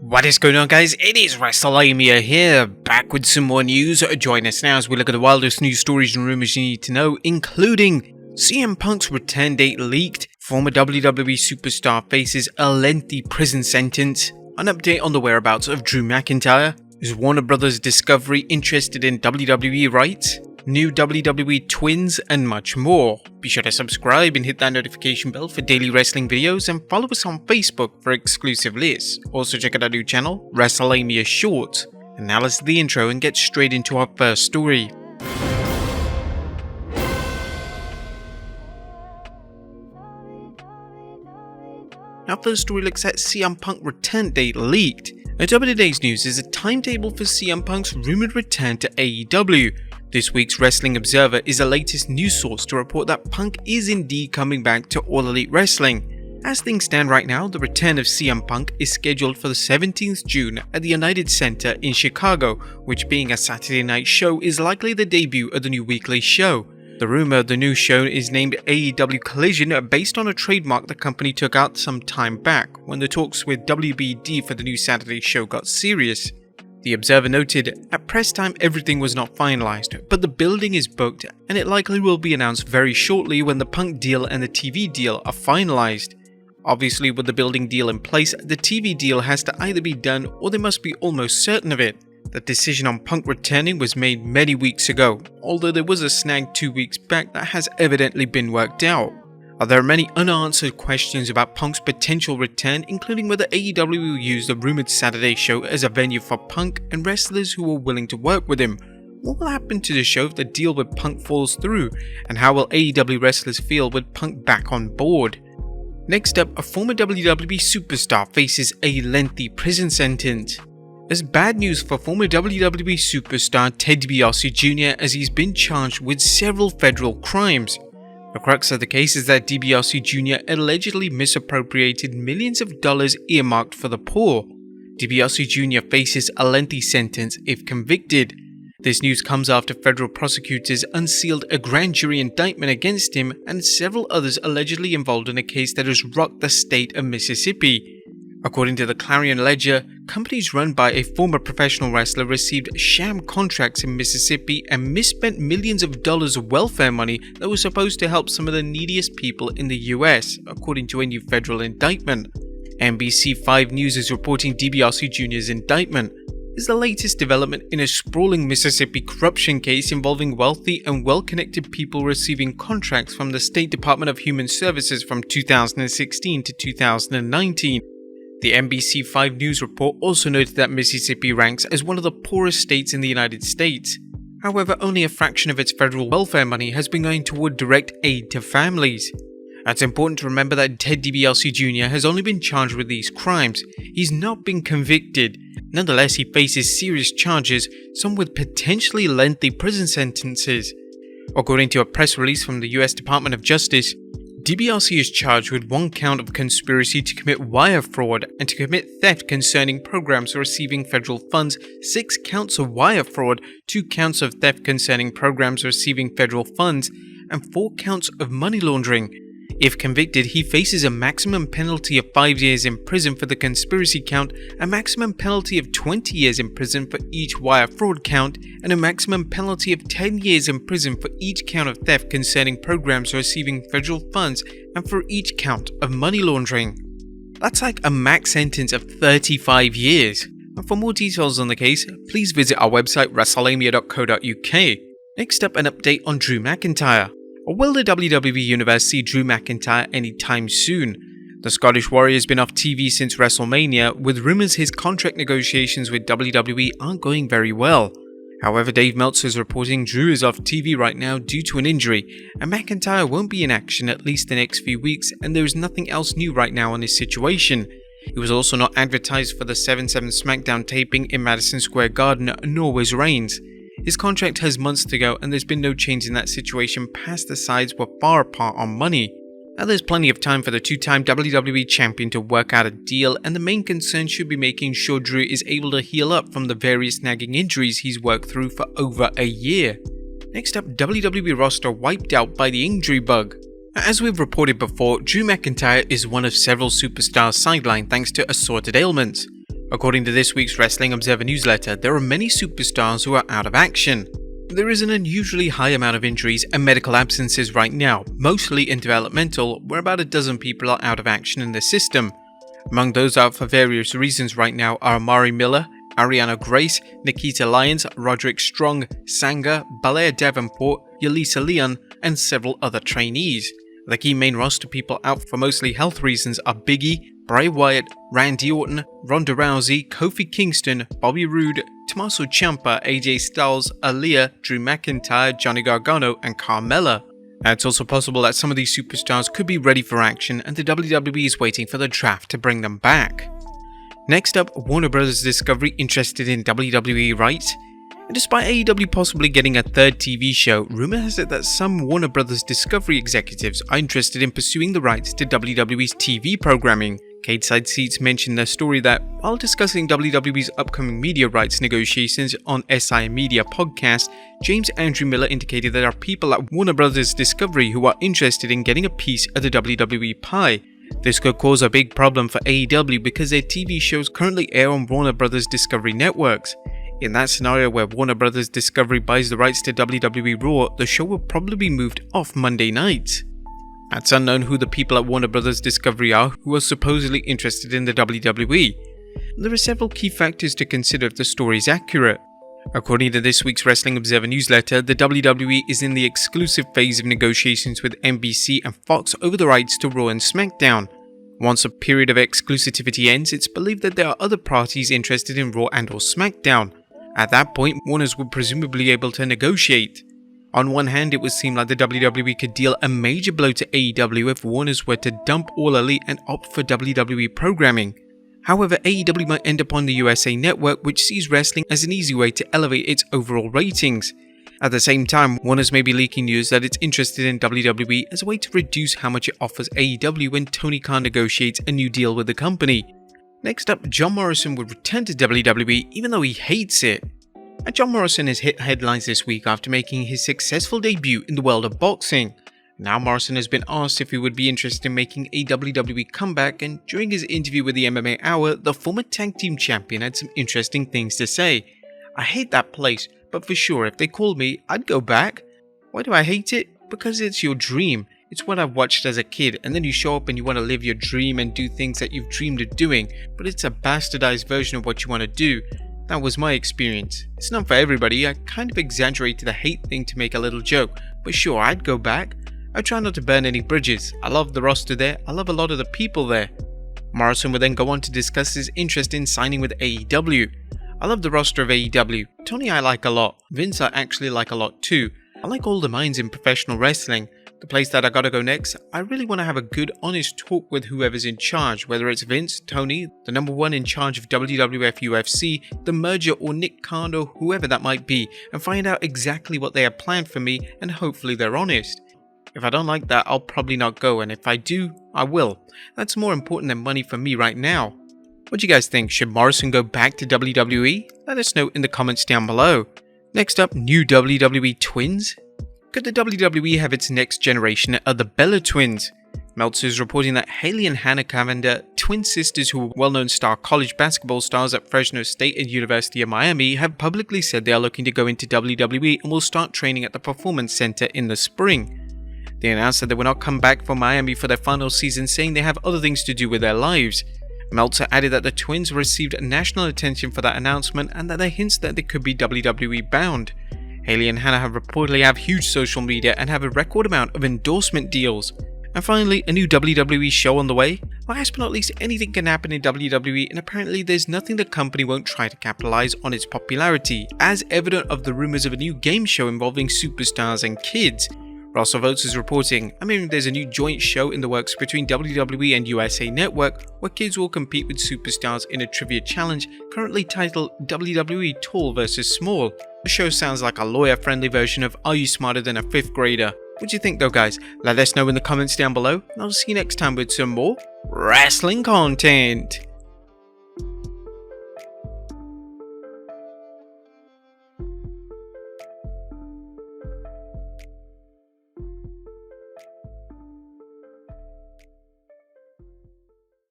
What is going on, guys? It is Wrestlelamia here, back with some more news. Join us now as we look at the wildest news stories and rumors you need to know, including CM Punk's return date leaked, former WWE superstar faces a lengthy prison sentence, an update on the whereabouts of Drew McIntyre, is Warner Brothers Discovery interested in WWE rights, new WWE Twins, and much more. Be sure to subscribe and hit that notification bell for daily wrestling videos, and follow us on Facebook for exclusive lists. Also check out our new channel, Wrestlelamia Shorts. And now let's do the intro and get straight into our first story. Our first story looks at CM Punk return date leaked. Now, top of today's news is a timetable for CM Punk's rumored return to AEW. This week's Wrestling Observer is the latest news source to report that Punk is indeed coming back to All Elite Wrestling. As things stand right now, the return of CM Punk is scheduled for the 17th June at the United Center in Chicago, which being a Saturday night show is likely the debut of the new weekly show. The rumor of the new show is named AEW Collision based on a trademark the company took out some time back when the talks with WBD for the new Saturday show got serious. The Observer noted, at press time everything was not finalized, but the building is booked and it likely will be announced very shortly when the Punk deal and the TV deal are finalized. Obviously, with the building deal in place, the TV deal has to either be done or they must be almost certain of it. The decision on Punk returning was made many weeks ago, although there was a snag 2 weeks back that has evidently been worked out. There are many unanswered questions about Punk's potential return, including whether AEW will use the rumored Saturday show as a venue for Punk and wrestlers who are willing to work with him. What will happen to the show if the deal with Punk falls through, and how will AEW wrestlers feel with Punk back on board? Next up, a former WWE superstar faces a lengthy prison sentence. There's bad news for former WWE superstar Ted DiBiase Jr. as he's been charged with several federal crimes. The crux of the case is that DiBiase Jr. allegedly misappropriated millions of dollars earmarked for the poor. DiBiase Jr. faces a lengthy sentence if convicted. This news comes after federal prosecutors unsealed a grand jury indictment against him and several others allegedly involved in a case that has rocked the state of Mississippi. According to the Clarion Ledger, companies run by a former professional wrestler received sham contracts in Mississippi and misspent millions of dollars of welfare money that was supposed to help some of the neediest people in the US, according to a new federal indictment. NBC 5 News is reporting DiBiase Jr.'s indictment is the latest development in a sprawling Mississippi corruption case involving wealthy and well-connected people receiving contracts from the State Department of Human Services from 2016 to 2019. The NBC 5 News report also noted that Mississippi ranks as one of the poorest states in the United States. However, only a fraction of its federal welfare money has been going toward direct aid to families. It's important to remember that Ted DiBiase Jr. has only been charged with these crimes. He's not been convicted. Nonetheless, he faces serious charges, some with potentially lengthy prison sentences. According to a press release from the US Department of Justice, DiBiase is charged with 1 count of conspiracy to commit wire fraud and to commit theft concerning programs receiving federal funds, 6 counts of wire fraud, 2 counts of theft concerning programs receiving federal funds, and 4 counts of money laundering. If convicted, he faces a maximum penalty of 5 years in prison for the conspiracy count, a maximum penalty of 20 years in prison for each wire fraud count, and a maximum penalty of 10 years in prison for each count of theft concerning programs receiving federal funds and for each count of money laundering. That's like a max sentence of 35 years. And for more details on the case, please visit our website wrestlelamia.co.uk. Next up, an update on Drew McIntyre. Or will the WWE Universe see Drew McIntyre anytime soon? The Scottish Warrior has been off TV since WrestleMania, with rumors his contract negotiations with WWE aren't going very well. However, Dave Meltzer is reporting Drew is off TV right now due to an injury, and McIntyre won't be in action at least the next few weeks, and there is nothing else new right now on his situation. He was also not advertised for the 7/7 SmackDown taping in Madison Square Garden, nor was Reigns. His contract has months to go, and there's been no change in that situation past the sides were far apart on money. Now there's plenty of time for the 2-time WWE Champion to work out a deal, and the main concern should be making sure Drew is able to heal up from the various nagging injuries he's worked through for over a year. Next up, WWE roster wiped out by the injury bug. As we've reported before, Drew McIntyre is one of several superstars sidelined thanks to assorted ailments. According to this week's Wrestling Observer newsletter, there are many superstars who are out of action. There is an unusually high amount of injuries and medical absences right now, mostly in developmental, where about a dozen people are out of action in the system. Among those out for various reasons right now are Amari Miller, Ariana Grace, Nikita Lyons, Roderick Strong, Sanga, Belair Davenport, Yelisa Leon, and several other trainees. The key main roster people out for mostly health reasons are Big E, Bray Wyatt, Randy Orton, Ronda Rousey, Kofi Kingston, Bobby Roode, Tommaso Ciampa, AJ Styles, Aaliyah, Drew McIntyre, Johnny Gargano, and Carmella. It's also possible that some of these superstars could be ready for action and the WWE is waiting for the draft to bring them back. Next up, Warner Bros. Discovery interested in WWE rights. And despite AEW possibly getting a third TV show, rumor has it that some Warner Bros. Discovery executives are interested in pursuing the rights to WWE's TV programming. Cateside Seats mentioned their story that, while discussing WWE's upcoming media rights negotiations on SI Media podcast, James Andrew Miller indicated there are people at Warner Bros. Discovery who are interested in getting a piece of the WWE pie. This could cause a big problem for AEW because their TV shows currently air on Warner Bros. Discovery networks. In that scenario where Warner Bros. Discovery buys the rights to WWE Raw, the show will probably be moved off Monday nights. It's unknown who the people at Warner Bros. Discovery are who are supposedly interested in the WWE. There are several key factors to consider if the story is accurate. According to this week's Wrestling Observer newsletter, the WWE is in the exclusive phase of negotiations with NBC and Fox over the rights to Raw and SmackDown. Once a period of exclusivity ends, it's believed that there are other parties interested in Raw and or SmackDown. At that point, Warner's would presumably be able to negotiate. On one hand, it would seem like the WWE could deal a major blow to AEW if Warner's were to dump All Elite and opt for WWE programming. However, AEW might end up on the USA Network, which sees wrestling as an easy way to elevate its overall ratings. At the same time, Warner's may be leaking news that it's interested in WWE as a way to reduce how much it offers AEW when Tony Khan negotiates a new deal with the company. Next up, John Morrison would return to WWE even though he hates it. John Morrison has hit headlines this week after making his successful debut in the world of boxing. Now Morrison has been asked if he would be interested in making a WWE comeback, and during his interview with the MMA Hour, the former tag team champion had some interesting things to say. "I hate that place, but for sure if they called me, I'd go back. Why do I hate it? Because it's your dream. It's what I've watched as a kid, and then you show up and you want to live your dream and do things that you've dreamed of doing, but it's a bastardized version of what you want to do. That was my experience. It's not for everybody. I kind of exaggerated the hate thing to make a little joke, but sure, I'd go back. I try not to burn any bridges. I love the roster there. I love a lot of the people there." Morrison would then go on to discuss his interest in signing with AEW. "I love the roster of AEW. Tony I like a lot. Vince I actually like a lot too. I like all the minds in professional wrestling. The place that I gotta go next, I really want to have a good, honest talk with whoever's in charge, whether it's Vince, Tony, the number one in charge of WWF UFC, the merger, or Nick Khan, or whoever that might be, and find out exactly what they have planned for me, and hopefully they're honest. If I don't like that, I'll probably not go, and if I do, I will. That's more important than money for me right now." What do you guys think? Should Morrison go back to WWE? Let us know in the comments down below. Next up, new WWE Twins? Could the WWE have its next generation of the Bella Twins? Meltzer is reporting that Haley and Hannah Cavender, twin sisters who were well-known star college basketball stars at Fresno State and University of Miami, have publicly said they are looking to go into WWE and will start training at the Performance Center in the spring. They announced that they will not come back from Miami for their final season, saying they have other things to do with their lives. Meltzer added that the twins received national attention for that announcement and that there are hints that they could be WWE bound. Haley and Hannah reportedly have huge social media and have a record amount of endorsement deals. And finally, a new WWE show on the way? Last but not least, anything can happen in WWE, and apparently there's nothing the company won't try to capitalize on its popularity, as evident of the rumors of a new game show involving superstars and kids. Russell Votes is reporting, there's a new joint show in the works between WWE and USA Network, where kids will compete with superstars in a trivia challenge currently titled WWE Tall vs Small. The show sounds like a lawyer-friendly version of Are You Smarter Than a 5th Grader? What do you think though, guys? Let us know in the comments down below, and I'll see you next time with some more wrestling content.